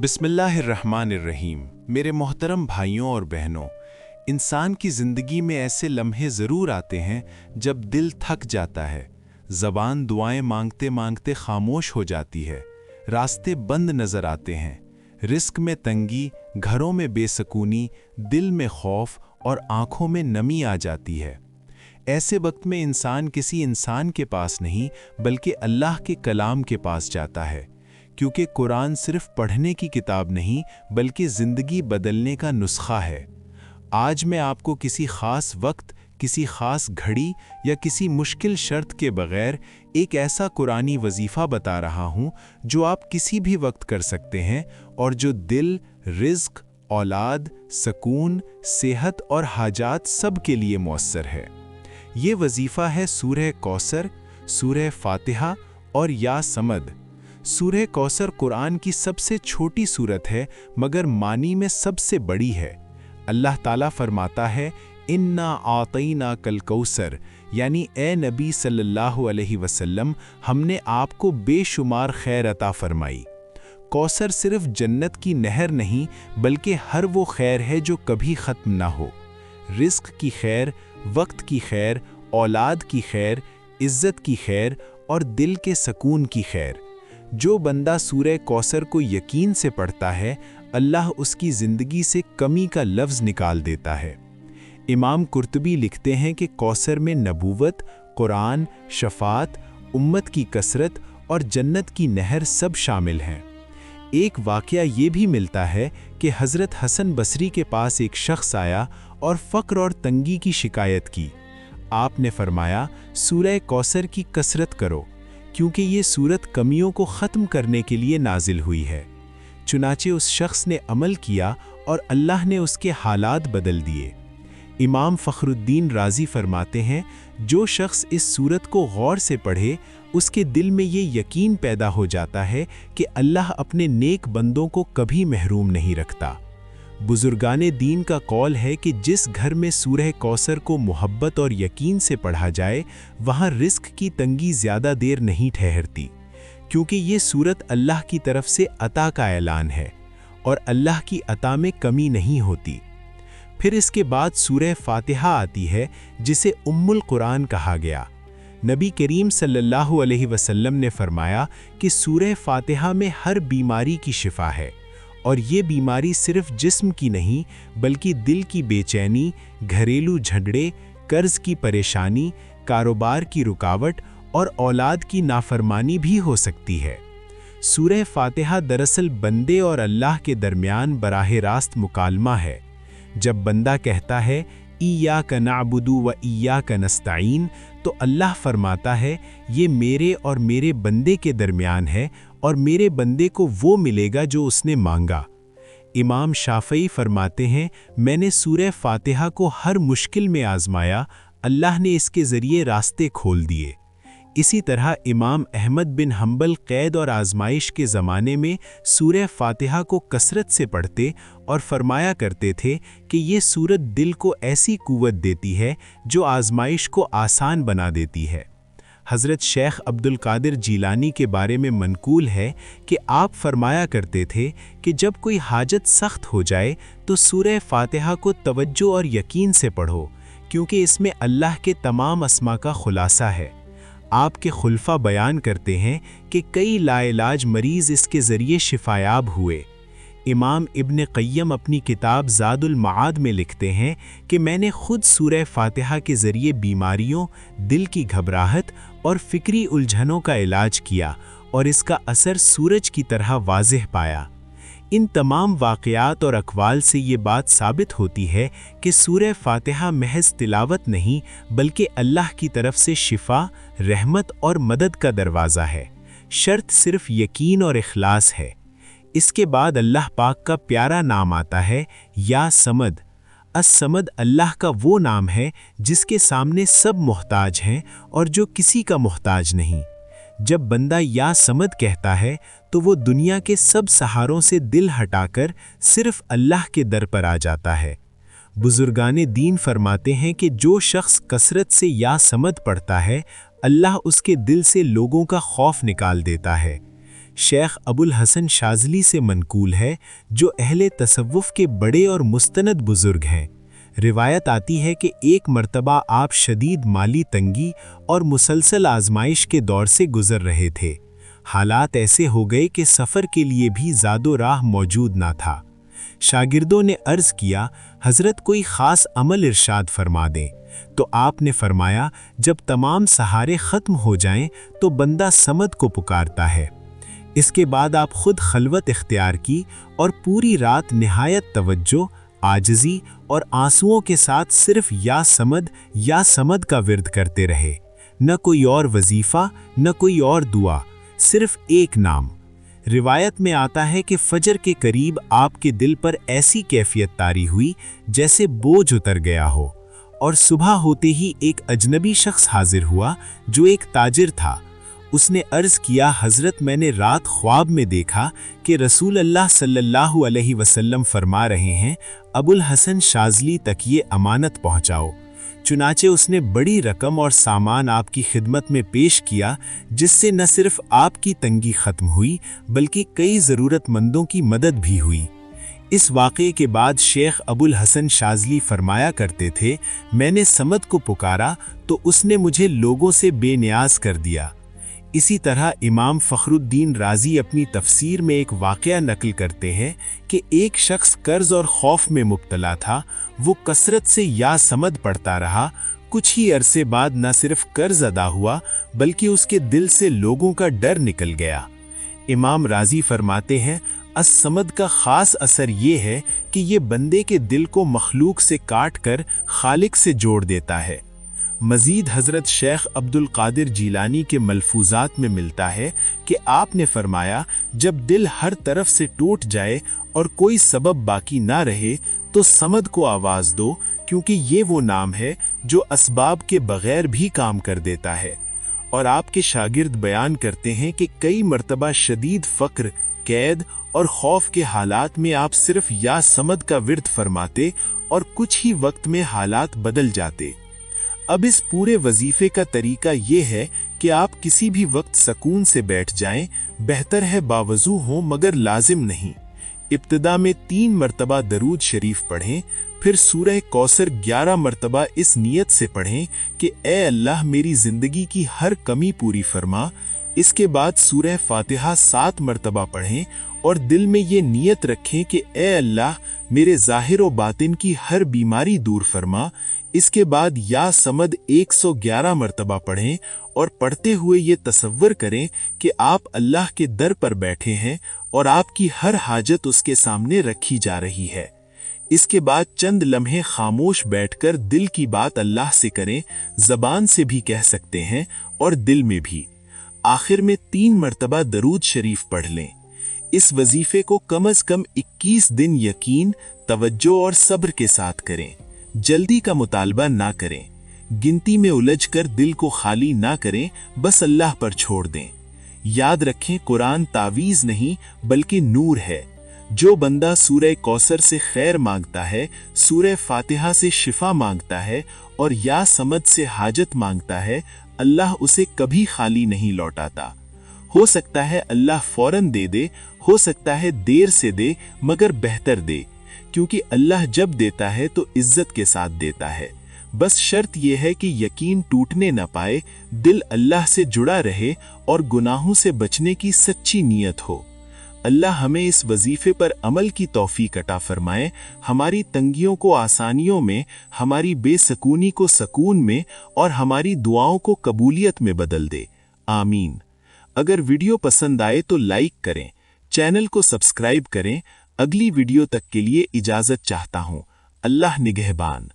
بسم اللہ الرحمن الرحیم۔ میرے محترم بھائیوں اور بہنوں، انسان کی زندگی میں ایسے لمحے ضرور آتے ہیں جب دل تھک جاتا ہے، زبان دعائیں مانگتے مانگتے خاموش ہو جاتی ہے، راستے بند نظر آتے ہیں، رزق میں تنگی، گھروں میں بے سکونی، دل میں خوف اور آنکھوں میں نمی آ جاتی ہے۔ ایسے وقت میں انسان کسی انسان کے پاس نہیں بلکہ اللہ کے کلام کے پاس جاتا ہے، کیونکہ قرآن صرف پڑھنے کی کتاب نہیں بلکہ زندگی بدلنے کا نسخہ ہے۔ آج میں آپ کو کسی خاص وقت، کسی خاص گھڑی یا کسی مشکل شرط کے بغیر ایک ایسا قرآنی وظیفہ بتا رہا ہوں جو آپ کسی بھی وقت کر سکتے ہیں اور جو دل، رزق، اولاد، سکون، صحت اور حاجات سب کے لیے مؤثر ہے۔ یہ وظیفہ ہے سورہ کوثر، سورہ فاتحہ اور یا صمد۔ سورہ کوثر قرآن کی سب سے چھوٹی سورت ہے مگر معنی میں سب سے بڑی ہے۔ اللہ تعالیٰ فرماتا ہے اِنَّا أَعْطَيْنَاكَ الْكَوْثَرَ، یعنی اے نبی صلی اللہ علیہ وسلم، ہم نے آپ کو بے شمار خیر عطا فرمائی۔ کوثر صرف جنت کی نہر نہیں بلکہ ہر وہ خیر ہے جو کبھی ختم نہ ہو۔ رزق کی خیر، وقت کی خیر، اولاد کی خیر، عزت کی خیر اور دل کے سکون کی خیر۔ جو بندہ سورہ کوثر کو یقین سے پڑھتا ہے، اللہ اس کی زندگی سے کمی کا لفظ نکال دیتا ہے۔ امام قرطبی لکھتے ہیں کہ کوثر میں نبوت، قرآن، شفاعت، امت کی کثرت اور جنت کی نہر سب شامل ہیں۔ ایک واقعہ یہ بھی ملتا ہے کہ حضرت حسن بصری کے پاس ایک شخص آیا اور فقر اور تنگی کی شکایت کی۔ آپ نے فرمایا، سورہ کوثر کی کثرت کرو، کیونکہ یہ سورت کمیوں کو ختم کرنے کے لیے نازل ہوئی ہے۔ چنانچہ اس شخص نے عمل کیا اور اللہ نے اس کے حالات بدل دیے۔ امام فخر الدین رازی فرماتے ہیں، جو شخص اس سورت کو غور سے پڑھے، اس کے دل میں یہ یقین پیدا ہو جاتا ہے کہ اللہ اپنے نیک بندوں کو کبھی محروم نہیں رکھتا۔ بزرگان دین کا قول ہے کہ جس گھر میں سورہ کوثر کو محبت اور یقین سے پڑھا جائے، وہاں رزق کی تنگی زیادہ دیر نہیں ٹھہرتی، کیونکہ یہ سورت اللہ کی طرف سے عطا کا اعلان ہے اور اللہ کی عطا میں کمی نہیں ہوتی۔ پھر اس کے بعد سورہ فاتحہ آتی ہے، جسے ام القرآن کہا گیا۔ نبی کریم صلی اللہ علیہ وسلم نے فرمایا کہ سورہ فاتحہ میں ہر بیماری کی شفا ہے، اور یہ بیماری صرف جسم کی نہیں بلکہ دل کی بے چینی، گھریلو جھگڑے، قرض کی پریشانی، کاروبار کی رکاوٹ اور اولاد کی نافرمانی بھی ہو سکتی ہے۔ سورہ فاتحہ دراصل بندے اور اللہ کے درمیان براہ راست مکالمہ ہے۔ جب بندہ کہتا ہے ایاک نعبد و ایاک نستعین، تو اللہ فرماتا ہے یہ میرے اور میرے بندے کے درمیان ہے اور میرے بندے کو وہ ملے گا جو اس نے مانگا۔ امام شافعی فرماتے ہیں، میں نے سورہ فاتحہ کو ہر مشکل میں آزمایا، اللہ نے اس کے ذریعے راستے کھول دیے۔ اسی طرح امام احمد بن حنبل قید اور آزمائش کے زمانے میں سورہ فاتحہ کو کثرت سے پڑھتے اور فرمایا کرتے تھے کہ یہ سورت دل کو ایسی قوت دیتی ہے جو آزمائش کو آسان بنا دیتی ہے۔ حضرت شیخ عبد القادر جیلانی کے بارے میں منقول ہے کہ آپ فرمایا کرتے تھے کہ جب کوئی حاجت سخت ہو جائے تو سورہ فاتحہ کو توجہ اور یقین سے پڑھو، کیونکہ اس میں اللہ کے تمام اسما کا خلاصہ ہے۔ آپ کے خلفاء بیان کرتے ہیں کہ کئی لا علاج مریض اس کے ذریعے شفایاب ہوئے۔ امام ابن قیم اپنی کتاب زاد المعاد میں لکھتے ہیں کہ میں نے خود سورہ فاتحہ کے ذریعے بیماریوں، دل کی گھبراہٹ اور فکری الجھنوں کا علاج کیا اور اس کا اثر سورج کی طرح واضح پایا۔ ان تمام واقعات اور اقوال سے یہ بات ثابت ہوتی ہے کہ سورہ فاتحہ محض تلاوت نہیں بلکہ اللہ کی طرف سے شفا، رحمت اور مدد کا دروازہ ہے۔ شرط صرف یقین اور اخلاص ہے۔ اس کے بعد اللہ پاک کا پیارا نام آتا ہے، یا صمد۔ الصمد اللہ کا وہ نام ہے جس کے سامنے سب محتاج ہیں اور جو کسی کا محتاج نہیں۔ جب بندہ یا صمد کہتا ہے تو وہ دنیا کے سب سہاروں سے دل ہٹا کر صرف اللہ کے در پر آ جاتا ہے۔ بزرگان دین فرماتے ہیں کہ جو شخص کثرت سے یا صمد پڑھتا ہے، اللہ اس کے دل سے لوگوں کا خوف نکال دیتا ہے۔ شیخ ابو الحسن شاذلی سے منقول ہے، جو اہل تصوف کے بڑے اور مستند بزرگ ہیں۔ روایت آتی ہے کہ ایک مرتبہ آپ شدید مالی تنگی اور مسلسل آزمائش کے دور سے گزر رہے تھے۔ حالات ایسے ہو گئے کہ سفر کے لیے بھی زاد و راہ موجود نہ تھا۔ شاگردوں نے عرض کیا، حضرت کوئی خاص عمل ارشاد فرما دیں۔ تو آپ نے فرمایا، جب تمام سہارے ختم ہو جائیں تو بندہ صمد کو پکارتا ہے۔ اس کے بعد آپ خود خلوت اختیار کی اور پوری رات نہایت توجہ، عاجزی اور آنسوؤں کے ساتھ صرف یا سمد کا ورد کرتے رہے۔ نہ کوئی اور وظیفہ، نہ کوئی اور دعا، صرف ایک نام۔ روایت میں آتا ہے کہ فجر کے قریب آپ کے دل پر ایسی کیفیت طاری ہوئی جیسے بوجھ اتر گیا ہو، اور صبح ہوتے ہی ایک اجنبی شخص حاضر ہوا جو ایک تاجر تھا۔ اس نے عرض کیا، حضرت میں نے رات خواب میں دیکھا کہ رسول اللہ صلی اللہ علیہ وسلم فرما رہے ہیں، ابو الحسن شاذلی تک یہ امانت پہنچاؤ۔ چنانچہ اس نے بڑی رقم اور سامان آپ کی خدمت میں پیش کیا، جس سے نہ صرف آپ کی تنگی ختم ہوئی بلکہ کئی ضرورت مندوں کی مدد بھی ہوئی۔ اس واقعے کے بعد شیخ ابو الحسن شاذلی فرمایا کرتے تھے، میں نے صمد کو پکارا تو اس نے مجھے لوگوں سے بے نیاز کر دیا۔ اسی طرح امام فخر الدین رازی اپنی تفسیر میں ایک واقعہ نقل کرتے ہیں کہ ایک شخص قرض اور خوف میں مبتلا تھا۔ وہ کثرت سے یا صمد پڑھتا رہا۔ کچھ ہی عرصے بعد نہ صرف قرض ادا ہوا بلکہ اس کے دل سے لوگوں کا ڈر نکل گیا۔ امام رازی فرماتے ہیں، الصمد کا خاص اثر یہ ہے کہ یہ بندے کے دل کو مخلوق سے کاٹ کر خالق سے جوڑ دیتا ہے۔ مزید حضرت شیخ عبد القادر جیلانی کے ملفوظات میں ملتا ہے کہ آپ نے فرمایا، جب دل ہر طرف سے ٹوٹ جائے اور کوئی سبب باقی نہ رہے تو صمد کو آواز دو، کیونکہ یہ وہ نام ہے جو اسباب کے بغیر بھی کام کر دیتا ہے۔ اور آپ کے شاگرد بیان کرتے ہیں کہ کئی مرتبہ شدید فقر، قید اور خوف کے حالات میں آپ صرف یا صمد کا ورد فرماتے اور کچھ ہی وقت میں حالات بدل جاتے۔ اب اس پورے وظیفے کا طریقہ یہ ہے کہ آپ کسی بھی وقت سکون سے بیٹھ جائیں، بہتر ہے باوضو ہوں مگر لازم نہیں۔ ابتدا میں 3 مرتبہ درود شریف پڑھیں، پھر سورہ کوثر 11 مرتبہ اس نیت سے پڑھیں کہ اے اللہ میری زندگی کی ہر کمی پوری فرما۔ اس کے بعد سورہ فاتحہ 7 مرتبہ پڑھیں اور دل میں یہ نیت رکھیں کہ اے اللہ میرے ظاہر و باطن کی ہر بیماری دور فرما۔ اس کے بعد یا صمد 111 مرتبہ پڑھیں اور پڑھتے ہوئے یہ تصور کریں کہ آپ اللہ کے در پر بیٹھے ہیں اور آپ کی ہر حاجت اس کے سامنے رکھی جا رہی ہے۔ اس کے بعد چند لمحے خاموش بیٹھ کر دل کی بات اللہ سے کریں، زبان سے بھی کہہ سکتے ہیں اور دل میں بھی۔ آخر میں 3 مرتبہ درود شریف پڑھ لیں۔ اس وظیفے کو کم از کم 21 دن یقین، توجہ اور صبر کے ساتھ کریں۔ جلدی کا مطالبہ نہ کریں، گنتی میں الجھ کر دل کو خالی نہ کریں، بس اللہ پر چھوڑ دیں۔ یاد رکھیں، قرآن تعویذ نہیں بلکہ نور ہے۔ جو بندہ سورہ کوثر سے خیر مانگتا ہے، سورہ فاتحہ سے شفا مانگتا ہے اور یا صمد سے حاجت مانگتا ہے، اللہ اسے کبھی خالی نہیں لوٹاتا۔ ہو سکتا ہے اللہ فوراً دے دے، ہو سکتا ہے دیر سے دے، مگر بہتر دے، کیونکہ اللہ جب دیتا ہے تو عزت کے ساتھ دیتا ہے۔ بس شرط یہ ہے کہ یقین ٹوٹنے نہ پائے، دل اللہ سے جڑا رہے اور گناہوں سے بچنے کی سچی نیت ہو۔ اللہ ہمیں اس وظیفے پر عمل کی توفیق عطا فرمائے، ہماری تنگیوں کو آسانیوں میں، ہماری بے سکونی کو سکون میں اور ہماری دعاؤں کو قبولیت میں بدل دے۔ آمین۔ اگر ویڈیو پسند آئے تو لائک کریں، چینل کو سبسکرائب کریں۔ اگلی ویڈیو تک کے لیے اجازت چاہتا ہوں۔ اللہ نگہبان۔